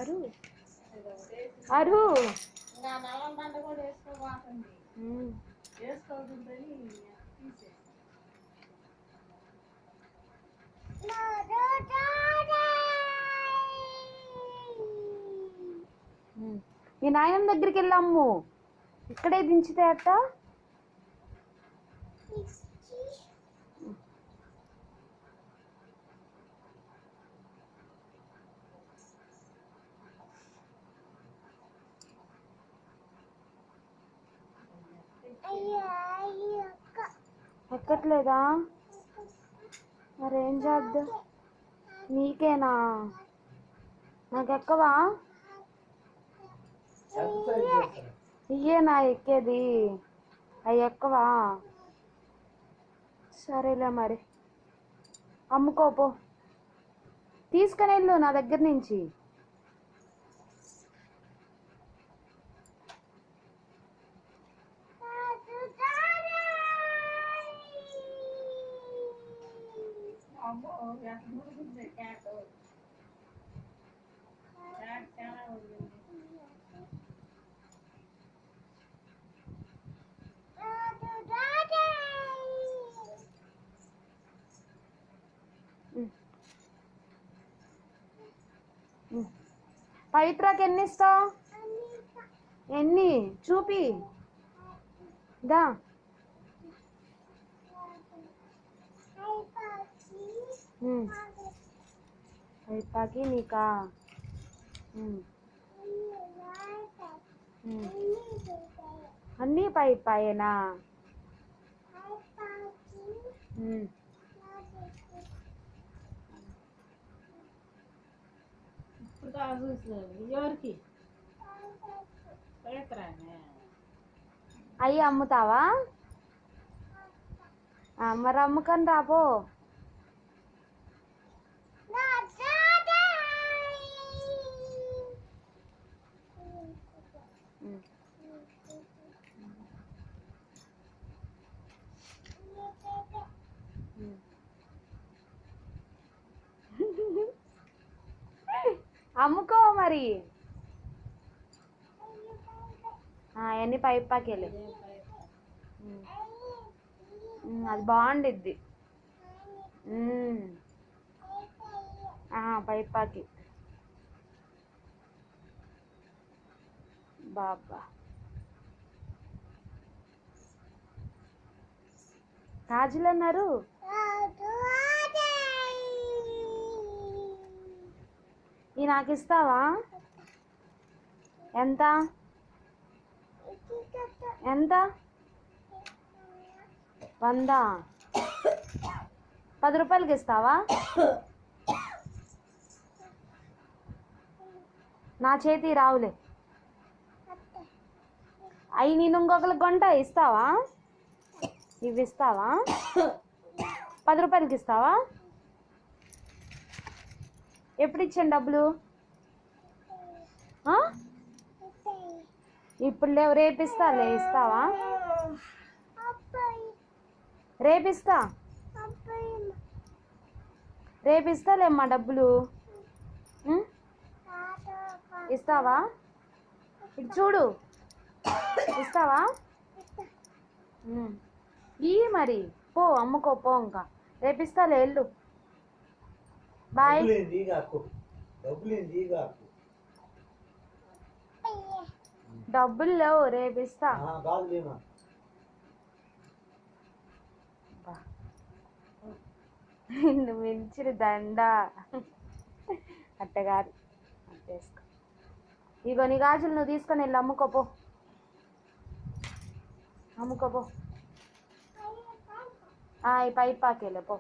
అరు అరు మీ నాయనం దగ్గరికి వెళ్ళమ్ము. ఇక్కడే దించితే అట్ట. ఎక్కట్లేదా? మరేం చేద్దాం? నీకేనా? నాకు ఎక్కవా? ఇయ్యేనా ఎక్కేది? అవి ఎక్కవా? సరేలే మరి, అమ్ముకోపో. తీసుకుని వెళ్ళు నా దగ్గర నుంచి. పవిత్రకి ఎన్ని ఇస్తావు? ఎన్ని చూపి. దా పైపాకి నీకా? అన్నీ పైపాయేనా? అయ్యి అమ్ముతావా? మరి అమ్ముకొని రాపో. అమ్ముకో మరి. ఎన్ని పైపాకి వెళ్ళి. అది బాగుండిద్ది. పైపాకి బాబా. గాజులు అన్నారు. ఈ నాకు ఇస్తావా? ఎంత ఎంత? 100. 10 రూపాయలకి ఇస్తావా? నా చేతి రావులే. అవి నేను ఇంకొకరికి కొంట ఇస్తావా? ఇవి ఇస్తావా? 10 రూపాయలకి ఇస్తావా? ఎప్పుడు ఇచ్చాను డబ్బులు? ఇప్పుడు లేవు, రేపిస్తాలే. ఇస్తావా? రేపిస్తా, రేపిస్తాలేమ్మా డబ్బులు. ఇస్తావా? ఇటు చూడు. ఇస్తావా? ఈ మరి పో, అమ్ముకో పో. ఇంకా రేపిస్తాలే, వెళ్ళు. బాయ్. డబ్బులు లేవు, రేపిస్తా. నిన్ను మించిన దండ అట్టగారు. చేసుకో. ఇగో నీ గాజులు నువ్వు తీసుకొని వెళ్ళి అమ్ముకోపో. అమ్ముకోపో. ఈ పైపాకి వెళ్ళిపో.